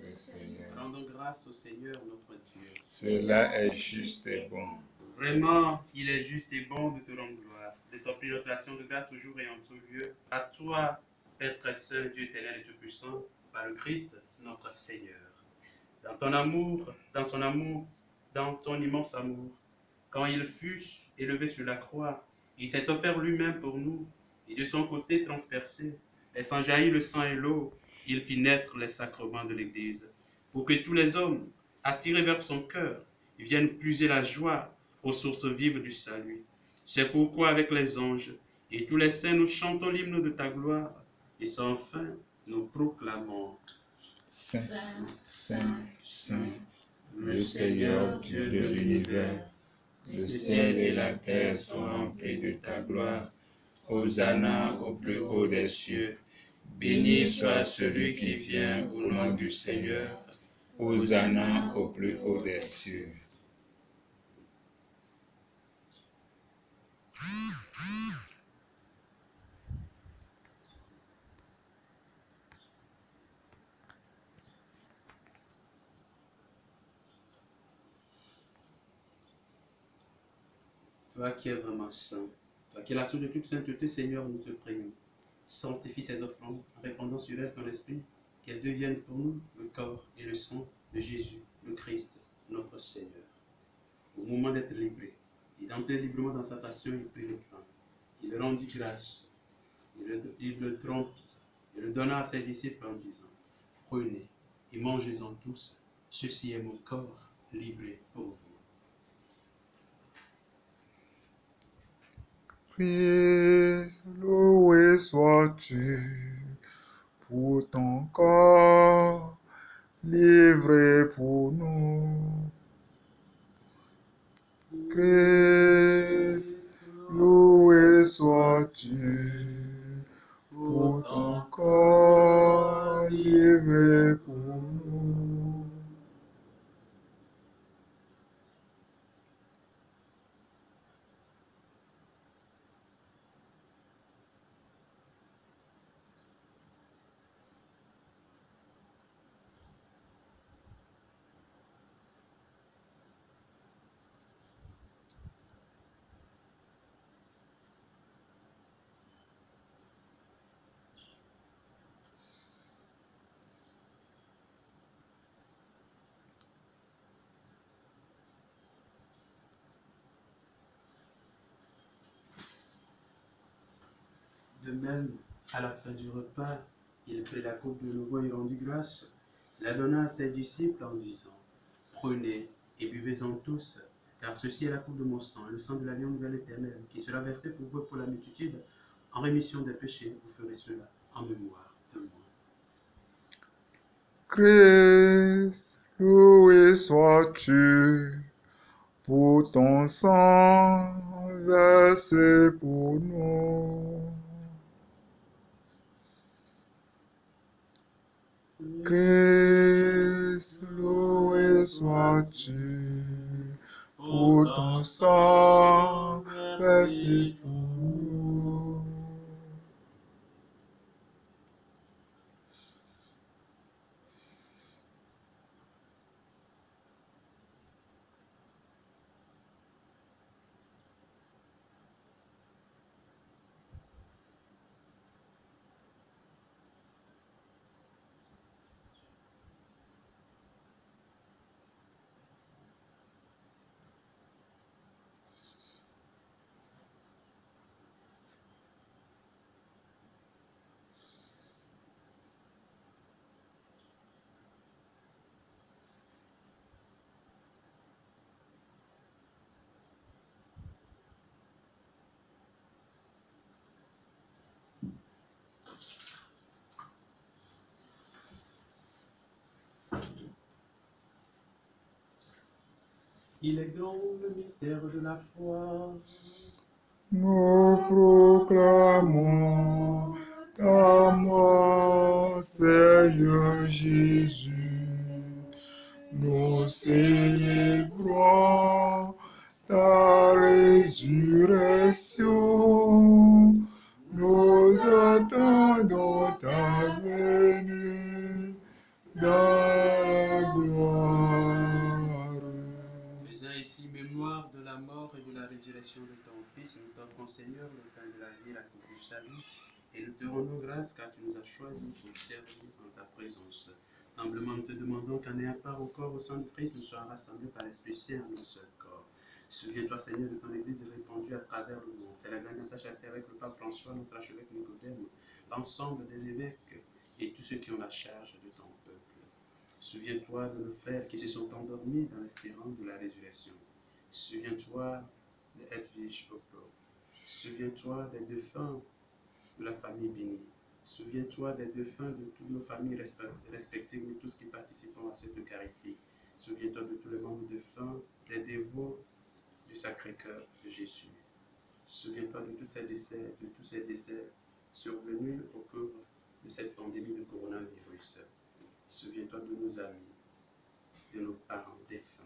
le Seigneur. Rendons grâce au Seigneur notre Dieu. Cela est juste et bon. Vraiment, il est juste et bon de te rendre gloire, de t'offrir notre action de grâce toujours et en tout lieu. À toi, Père très saint, Dieu éternel et tout-puissant, par le Christ, notre Seigneur. Dans ton amour, dans son amour, dans ton immense amour, quand il fut élevé sur la croix, il s'est offert lui-même pour nous, et de son côté transpercé, laissant jaillir le sang et l'eau, il fit naître les sacrements de l'Église, pour que tous les hommes, attirés vers son cœur, viennent puiser la joie aux sources vives du salut. C'est pourquoi avec les anges et tous les saints, nous chantons l'hymne de ta gloire, et sans fin, nous proclamons. Saint, Saint, Saint, le Seigneur Dieu de l'univers, le ciel et la terre sont remplis de ta gloire. Hosanna au plus haut des cieux. Béni soit celui qui vient au nom du Seigneur. Hosanna au plus haut des cieux. Toi qui es vraiment saint, toi qui es la source de toute sainteté, Seigneur, nous te prions. Sanctifie ces offrandes en répandant sur elles ton esprit, qu'elles deviennent pour nous le corps et le sang de Jésus, le Christ, notre Seigneur. Au moment d'être livré et d'entrer librement dans sa passion, il prit le pain. Il rendit grâce, il le rompit et le donna à ses disciples en disant, prenez et mangez-en tous, ceci est mon corps livré pour vous. Christ, loué sois-tu pour ton corps livré pour nous. Christ, loué sois-tu pour ton corps livré pour nous. De même, à la fin du repas, il prit la coupe de nouveau et rendit grâce, la donna à ses disciples en disant, prenez et buvez-en tous, car ceci est la coupe de mon sang, le sang de l'alliance nouvelle éternelle, qui sera versé pour vous et pour la multitude, en rémission des péchés. Vous ferez cela en mémoire de moi. Christ, loué sois-tu pour ton sang versé pour nous. Christ, loué sois-tu pour ton sang versé pour nous. Il est grand le mystère de la foi. Nous proclamons ta mort, Seigneur Jésus. Nous célébrons ta résurrection. Nous attendons ta venue dans résurrection de ton Fils, nous t'offrons, Seigneur, le pain de la vie et la coupe du salut, et nous te rendons grâce car tu nous as choisis pour servir en ta présence. Humblement, nous te demandons qu'en ayant part au corps au sang de Christ, nous soyons rassemblés par l'Esprit Saint en un seul corps. Souviens-toi, Seigneur, de ton Église répandue à travers le monde. Fais la grâce de ta chasteté avec le pape François, notre archevêque Nicodème, l'ensemble des évêques et tous ceux qui ont la charge de ton peuple. Souviens-toi de nos frères qui se sont endormis dans l'espérance de la résurrection. Souviens-toi de Edwige Popo. Souviens-toi des défunts de la famille bénie. Souviens-toi des défunts de toutes nos familles respectives, nous tous qui participons à cette Eucharistie. Souviens-toi de tous les membres défunts, des dévots du Sacré-Cœur de Jésus. Souviens-toi de tous ces décès survenus au cours de cette pandémie de coronavirus. Souviens-toi de nos amis, de nos parents défunts.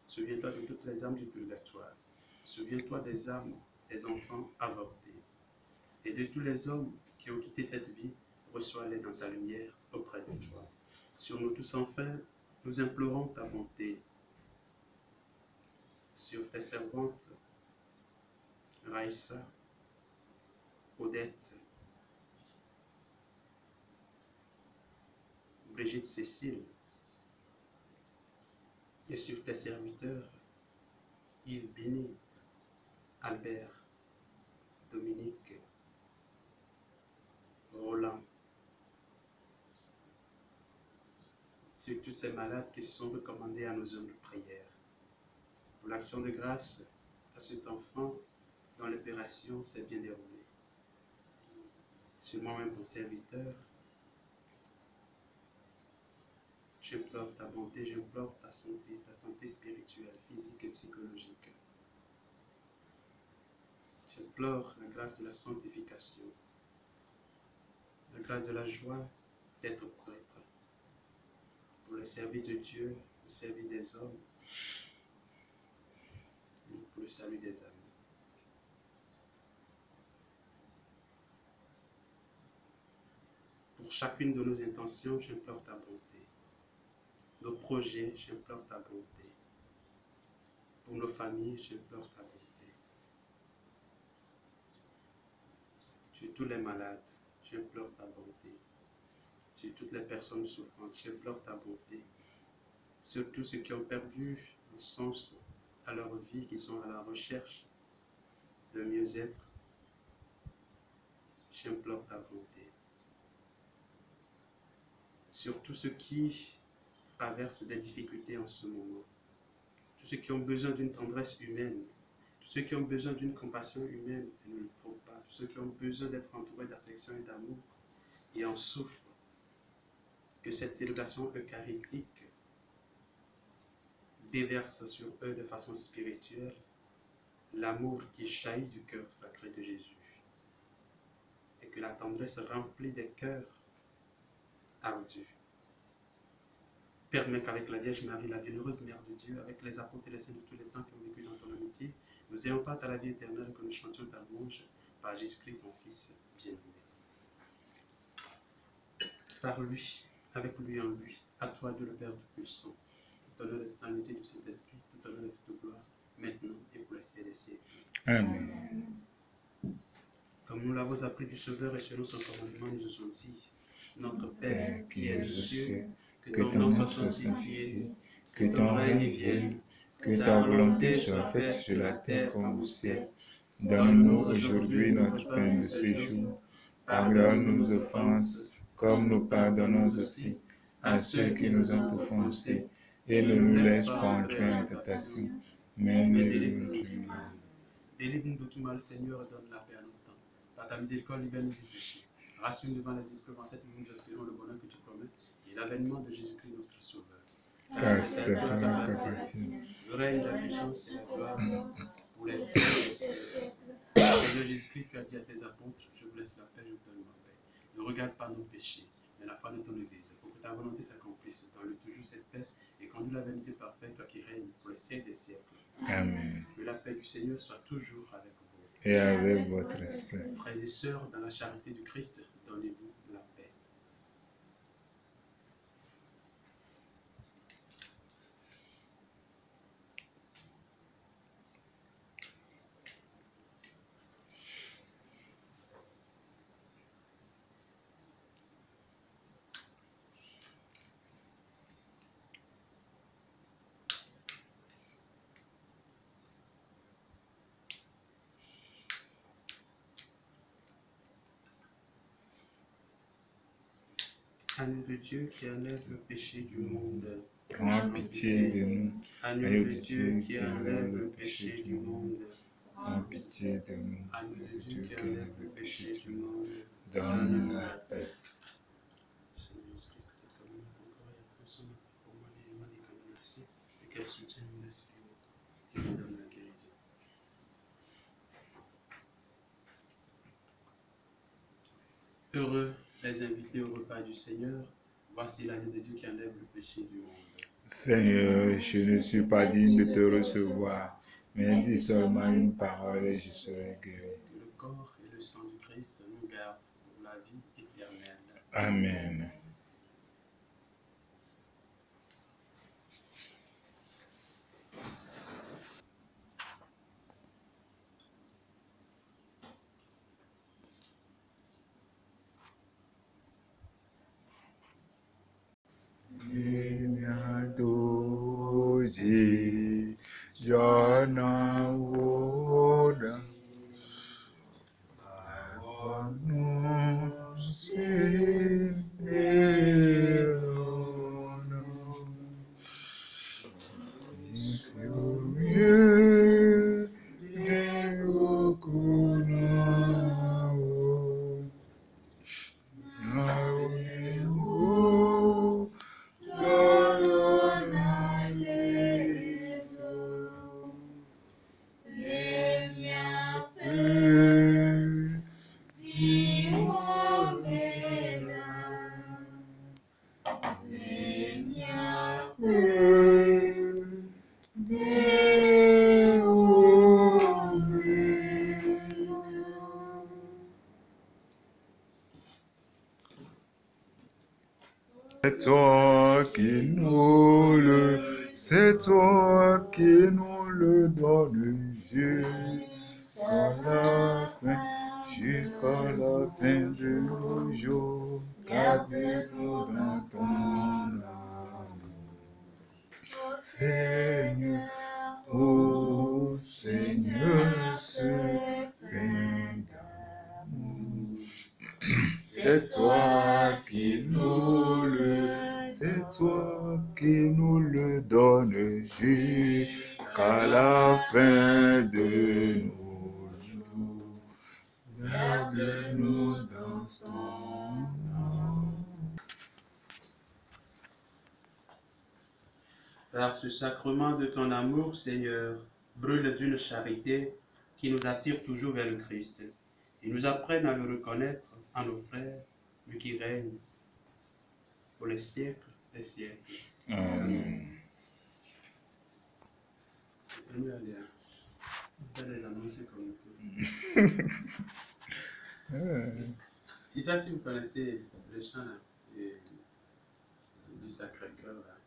Souviens-toi de toutes les âmes du purgatoire. Souviens-toi des âmes, des enfants avortés. Et de tous les hommes qui ont quitté cette vie, reçois-les dans ta lumière auprès de toi. Sur nous tous enfin, nous implorons ta bonté. Sur tes servantes, Raïssa, Odette, Brigitte Cécile, et sur tes serviteurs, Yves Bini, Albert, Dominique, Roland, sur tous ces malades qui se sont recommandés à nos hommes de prière. Pour l'action de grâce à cet enfant dont l'opération s'est bien déroulée. Sur moi-même, ton serviteur, j'implore ta bonté, j'implore ta santé spirituelle, physique et psychologique. J'implore la grâce de la sanctification, la grâce de la joie d'être prêtre, pour le service de Dieu, le service des hommes, et pour le salut des âmes. Pour chacune de nos intentions, j'implore ta bonté. Nos projets, j'implore ta bonté. Pour nos familles, j'implore ta bonté. Sur tous les malades, j'implore ta bonté. Sur toutes les personnes souffrantes, j'implore ta bonté. Sur tous ceux qui ont perdu le sens à leur vie, qui sont à la recherche de mieux-être, j'implore ta bonté. Sur tous ceux qui traversent des difficultés en ce moment, tous ceux qui ont besoin d'une tendresse humaine, tous ceux qui ont besoin d'une compassion humaine et ne le trouvent pas, tous ceux qui ont besoin d'être entourés d'affection et d'amour et en souffrent, que cette célébration eucharistique déverse sur eux de façon spirituelle l'amour qui jaillit du cœur sacré de Jésus et que la tendresse remplit des cœurs ardus. Permets qu'avec la Vierge Marie, la bienheureuse Mère de Dieu, avec les apôtres et les saints de tous les temps qui ont vécu dans ton amitié, nous ayons part à la vie éternelle et que nous chantions ta louange par Jésus-Christ, ton Fils bien-aimé. Par lui, avec lui en lui, à toi Dieu le Père Tout-Puissant, tout honneur et toute unité du Saint-Esprit, tout honneur et toute gloire, maintenant et pour les siècles des siècles. Amen. Comme nous l'avons appris du Sauveur et selon son commandement, nous nous sommes dit, notre Père qui es aux cieux, que ton nom soit sanctifié, que ton règne vienne, que ta volonté soit faite sur la terre comme au ciel. Donne-nous aujourd'hui notre pain de ce jour. Pardonne nos offenses, comme nous pardonnons aussi à ceux qui nous ont offensés. Et ne nous laisse pas entrer en tentation, mais délivre-nous du mal. Délivre-nous de tout mal, Seigneur, et donne la paix à notre temps. Par ta miséricorde, libère-nous du péché. Rassure-nous devant les épreuves, en cette nous espérons le bonheur que tu promets et l'avènement de Jésus-Christ, notre Sauveur. Car c'est à toi qu'appartient le règne, la puissance et la gloire pour les siècles des siècles. Seigneur Jésus-Christ, tu as dit à tes apôtres, je vous laisse la paix, je vous donne ma paix. Ne regarde pas nos péchés, mais la foi de ton Église, pour que ta volonté s'accomplisse. Donne-lui toujours cette paix et conduis la vérité parfaite, toi qui règnes pour les siècles des siècles. Amen. Que la paix du Seigneur soit toujours avec vous. Et avec votre esprit. Frères et sœurs, dans la charité du Christ, donnez-vous la paix. Agneau de Dieu qui enlève le péché du monde. Prends pitié de nous. Agneau de Dieu qui enlève le péché du monde. Prends pitié de nous. Agneau de Dieu qui enlève le péché du monde. Donne-nous la paix. Seigneur Jésus-Christ, que cette commune encore et après son appel pour moi l'élément des condamnations et qu'elle soutienne mon esprit et me donne la guérison. Heureux les invités au repas du Seigneur. Voici l'agneau de Dieu qui enlève le péché du monde. Seigneur, je ne suis pas digne de te recevoir, mais dis seulement une parole et je serai guéri. Que le corps et le sang du Christ nous gardent pour la vie éternelle. Amen. Doji Jana Woda Avanu Sinelona Jisuye Jeokunao Nauneo C'est toi qui nous le donnes jusqu'à la fin de nos jours. Gardez-nous dans ton amour. Seigneur, ô Seigneur, ce pain d'amour. C'est toi qui nous le donnes jusqu'à la fin de nos jours. Garde-nous dans ton amour. Par ce sacrement de ton amour, Seigneur, brûle d'une charité qui nous attire toujours vers le Christ et nous apprenne à le reconnaître en nos frères, lui qui règne pour les siècles des siècles. Amen. Ça les annonce comme Isa, si vous connaissez le chant là, du Sacré-Cœur là.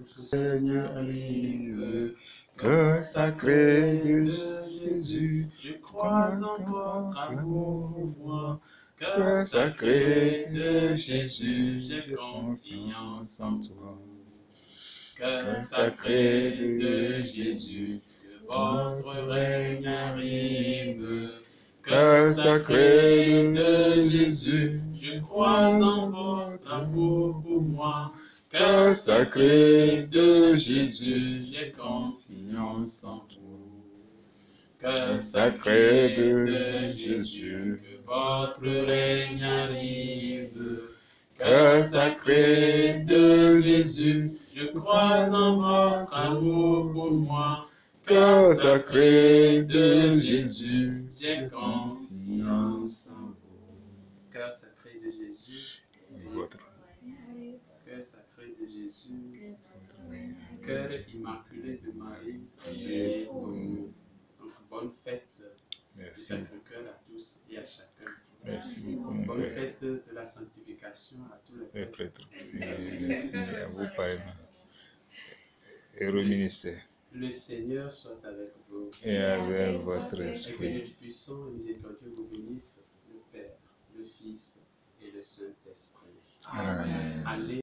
Seigneur arrive, cœur sacré de Jésus, je crois en votre amour pour moi. cœur sacré de Jésus, j'ai confiance en toi. Cœur sacré de Jésus, que votre règne arrive. Cœur sacré de Jésus, je crois en votre amour pour moi. Cœur sacré de Jésus, j'ai confiance en toi. Cœur sacré de Jésus, que votre règne arrive. Cœur sacré de Jésus, je crois en votre amour pour moi. Cœur sacré de Jésus, j'ai confiance en vous. Cœur sacré de Jésus, cœur sacré de Jésus, cœur immaculé de Marie, priez pour nous. Donc, bonne fête du Sacré-Cœur à tous et à chacun. Merci beaucoup, mon Bonne Père. fête de la sanctification à tous les Les prêtres. prêtres, merci à vous, pareillement. Heureux ministère. Le Seigneur soit avec vous. Et avec votre Et que Dieu esprit. puissant et miséricordieux vous bénisse, le Père, le Fils et le Saint-Esprit. Amen. Allez